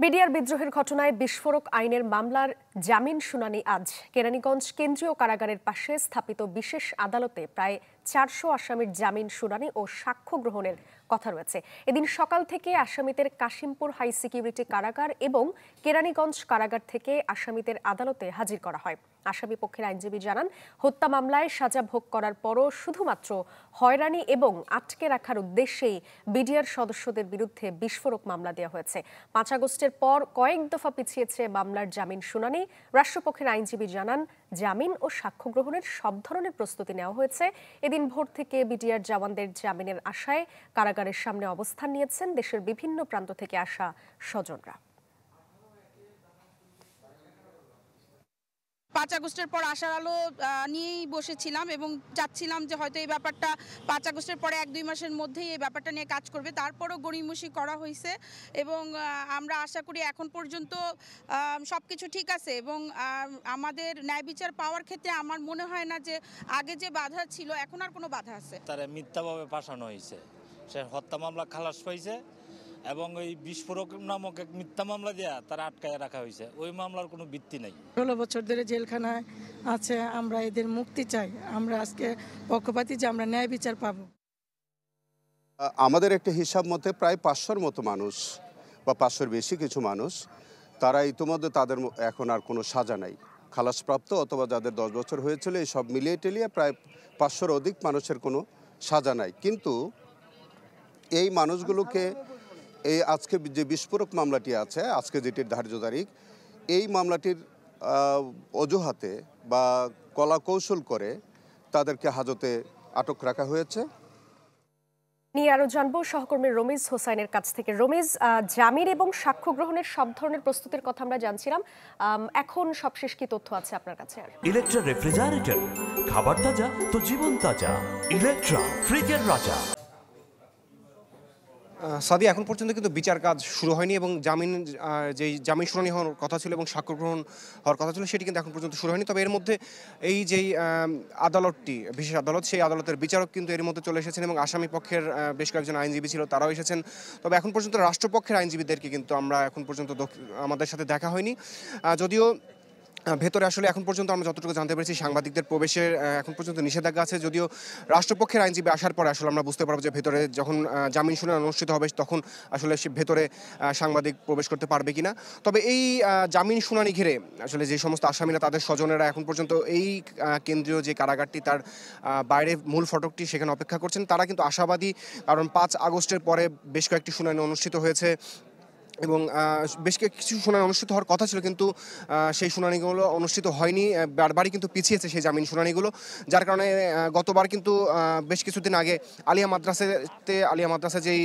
BDR বিদ্রোহের ঘটনায় বিস্ফোরক আইনের মামলার জামিন শুনানি আজ কেরানীগঞ্জ কেন্দ্রীয় কারাগারের পাশে স্থাপিত বিশেষ আদালতে প্রায় ৪০০ আসামির জামিন শুনানি ও সাক্ষ্য গ্রহণের কথা রয়েছে। এদিন সকাল থেকে আসামিদের কাশিমপুর হাই সিকিউরিটি কারাগার এবং কেরানীগঞ্জ কারাগার থেকে আসামিদের আদালতে হাজির করা হয়। আসামি পক্ষের আইনজীবী জানান, হত্যা মামলায় সাজা ভোগ করার পরও শুধুমাত্র হয়রানি এবং আটকে রাখার উদ্দেশ্যেই বিডিআর সদস্যদের বিরুদ্ধে বিস্ফোরক মামলা দেওয়া হয়েছে। ৫ আগস্টের পর কয়েক দফা পিছিয়েছে মামলার জামিন শুনানি। রাষ্ট্রপক্ষের আইনজীবী জানান, জামিন ও সাক্ষ্য গ্রহণের সব ধরনের প্রস্তুতি নেওয়া হয়েছে। এদিন ভোর থেকে বিডিআর জওয়ানদের জামিনের আশায় কারাগারের সামনে অবস্থান নিয়েছেন দেশের বিভিন্ন প্রান্ত থেকে আসা স্বজনরা। ৫ আগস্টের পর আশার আলো নিয়েই বসেছিলাম এবং চাচ্ছিলাম যে হয়তো এই ব্যাপারটা ৫ আগস্টের পরে ১-২ মাসের মধ্যেই এই ব্যাপারটা নিয়ে কাজ করবে। তারপরও গড়িমসি করা হয়েছে এবং আমরা আশা করি এখন পর্যন্ত সবকিছু ঠিক আছে এবং আমাদের ন্যায় বিচার পাওয়ার ক্ষেত্রে আমার মনে হয় না যে আগে যে বাধা ছিল এখন আর কোনো বাধা আছে। তারা মিথ্যাভাবে ফাঁসানো হয়েছে, সে হত্যা মামলা খালাস পাইছে এবং ওই বিস্ফোরক নামক এক মিথ্যা মামলা দেওয়া তারা আটকায় রাখা হয়েছে। ওই মামলার কোনো ভিত্তি নেই। ১৬ বছর ধরে জেলখানায় আছে, আমরা এদের মুক্তি চাই। আমরা আজকে পক্ষপাতী যে আমরা ন্যায় বিচার পাবো। আমাদের একটা হিসাব মতে প্রায় ৫০০-র মতো মানুষ বা ৫০০-র বেশি কিছু মানুষ, তারা ইতিমধ্যে তাদের এখন আর কোনো সাজা নাই, খালাসপ্রাপ্ত অথবা যাদের ১০ বছর হয়েছিল, এই সব মিলিয়ে টেলিয়ে প্রায় ৫০০-র অধিক মানুষের কোনো সাজা নাই। কিন্তু এই মানুষগুলোকে এই আজকে যে বিস্ফোরক মামলাটি আছে, আজকে যেটির ধার্য তারিখ, এই মামলাটির অজুহাতে বা কলা কৌশল করে তাদেরকে হাজতে আটক রাখা হয়েছে। নিয়ে আরো জানবো সহকর্মী রমিজ হোসাইনের কাছ থেকে। রমিজ, জামিন এবং সাক্ষ্য গ্রহণের সব ধরনের প্রস্তুতির কথা আমরা জানছিলাম, এখন সবশেষ কি তথ্য আছে আপনার কাছে? ইলেকট্রা রেফ্রিজারেটর, খাবার তাজা তো জীবন তাজা। ইলেকট্রা, ফ্রিজের রাজা। সাদি, এখন পর্যন্ত কিন্তু বিচার কাজ শুরু হয়নি এবং জামিন শুনানি হওয়ার কথা ছিল এবং সাক্ষ্য গ্রহণ হওয়ার কথা ছিল, সেটি কিন্তু এখন পর্যন্ত শুরু হয়নি। তবে এর মধ্যে এই যেই আদালতটি, বিশেষ আদালত, সেই আদালতের বিচারক কিন্তু এর মধ্যে চলে এসেছেন এবং আসামি পক্ষের বেশ কয়েকজন আইনজীবী ছিল, তারাও এসেছেন। তবে এখন পর্যন্ত রাষ্ট্রপক্ষের আইনজীবীদেরকে কিন্তু আমরা এখন পর্যন্ত আমাদের সাথে দেখা হয়নি। যদিও ভেতরে আসলে এখন পর্যন্ত আমরা যতটুকু জানতে পেরেছি সাংবাদিকদের প্রবেশের এখন পর্যন্ত নিষেধাজ্ঞা আছে। যদিও রাষ্ট্রপক্ষের আইনজীবী আসার পরে আসলে আমরা বুঝতে পারবো যে ভেতরে যখন জামিন শুনানি অনুষ্ঠিত হবে তখন আসলে সে ভেতরে সাংবাদিক প্রবেশ করতে পারবে কিনা। তবে এই জামিন শুনানি ঘিরে আসলে যে সমস্ত আসামিরা, তাদের স্বজনেরা এখন পর্যন্ত এই কেন্দ্রীয় যে কারাগারটি তার বাইরে মূল ফটকটি সেখানে অপেক্ষা করছেন। তারা কিন্তু আশাবাদী, কারণ ৫ আগস্টের পরে বেশ কয়েকটি শুনানি অনুষ্ঠিত হয়েছে এবং বেশ কিছু শুনানি অনুষ্ঠিত হওয়ার কথা ছিল, কিন্তু সেই শুনানিগুলো অনুষ্ঠিত হয়নি, বারবারই কিন্তু পিছিয়েছে সেই জামিন শুনানিগুলো। যার কারণে গতবার কিন্তু বেশ কিছুদিন আগে আলিয়া মাদ্রাসা যেই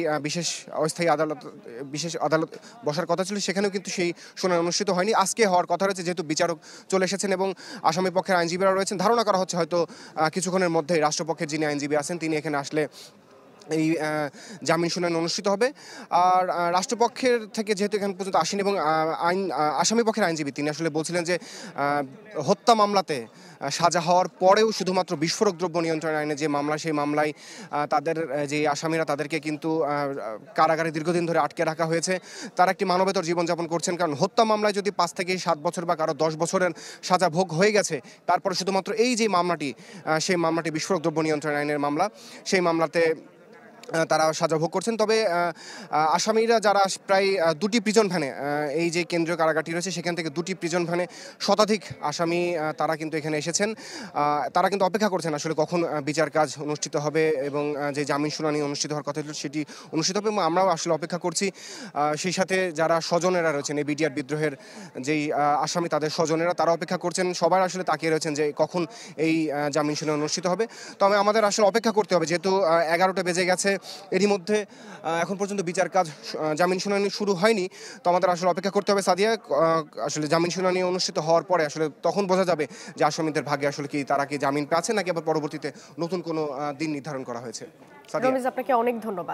বিশেষ আদালত বসার কথা ছিল, সেখানেও কিন্তু সেই শুনানি অনুষ্ঠিত হয়নি। আজকে হওয়ার কথা রয়েছে, যেহেতু বিচারক চলে এসেছেন এবং আসামি পক্ষের আইনজীবীরা রয়েছেন। ধারণা করা হচ্ছে হয়তো কিছুক্ষণের মধ্যেই রাষ্ট্রপক্ষের যিনি আইনজীবী আছেন তিনি এখানে আসলে এই জামিন শুনানি অনুষ্ঠিত হবে। আর রাষ্ট্রপক্ষের থেকে যেহেতু এখান পর্যন্ত আসেনি এবং আসামি পক্ষের আইনজীবী তিনি আসলে বলছিলেন যে হত্যা মামলাতে সাজা হওয়ার পরেও শুধুমাত্র বিস্ফোরক দ্রব্য নিয়ন্ত্রণ আইনে যে মামলা, সেই মামলায় তাদের যে আসামিরা তাদেরকে কিন্তু কারাগারে দীর্ঘদিন ধরে আটকে রাখা হয়েছে। তারা একটি মানবেতর জীবনযাপন করছেন, কারণ হত্যা মামলায় যদি ৫ থেকে ৭ বছর বা কারো ১০ বছরের সাজা ভোগ হয়ে গেছে, তারপরে শুধুমাত্র এই যে মামলাটি, সেই মামলাটি বিস্ফোরক দ্রব্য নিয়ন্ত্রণ আইনের মামলা, সেই মামলাতে তারা সাজা ভোগ করছেন। তবে আসামিরা যারা প্রায় ২টি প্রিজন ভ্যানে, এই যে কেন্দ্রীয় কারাগারটি রয়েছে সেখান থেকে ২টি প্রিজন ভ্যানে শতাধিক আসামি তারা কিন্তু এখানে এসেছেন। তারা কিন্তু অপেক্ষা করছেন আসলে কখন বিচার কাজ অনুষ্ঠিত হবে এবং যে জামিন শুনানি অনুষ্ঠিত হওয়ার কথা ছিল সেটি অনুষ্ঠিত হবে এবং আমরাও আসলে অপেক্ষা করছি। সেই সাথে যারা স্বজনেরা রয়েছেন, এই বিডিআর বিদ্রোহের যেই আসামি তাদের স্বজনেরা, তারা অপেক্ষা করছেন, সবাই আসলে তাকিয়ে রয়েছেন যে কখন এই জামিন শুনানি অনুষ্ঠিত হবে। তবে আমাদের আসলে অপেক্ষা করতে হবে, যেহেতু ১১টা বেজে গেছে, এরই মধ্যে এখন পর্যন্ত বিচার কাজ, জামিন শুনানি শুরু হয়নি। তো আমাদের আসলে অপেক্ষা করতে হবে সাদিয়া, আসলে জামিন শুনানি অনুষ্ঠিত হওয়ার পরে আসলে তখন বোঝা যাবে যে আসামিদের ভাগ্যে আসলে কি তারা কি জামিন পাচ্ছে নাকি আবার পরবর্তীতে নতুন কোনো দিন নির্ধারণ করা হয়েছে। রমিজ, আপনাকে অনেক ধন্যবাদ।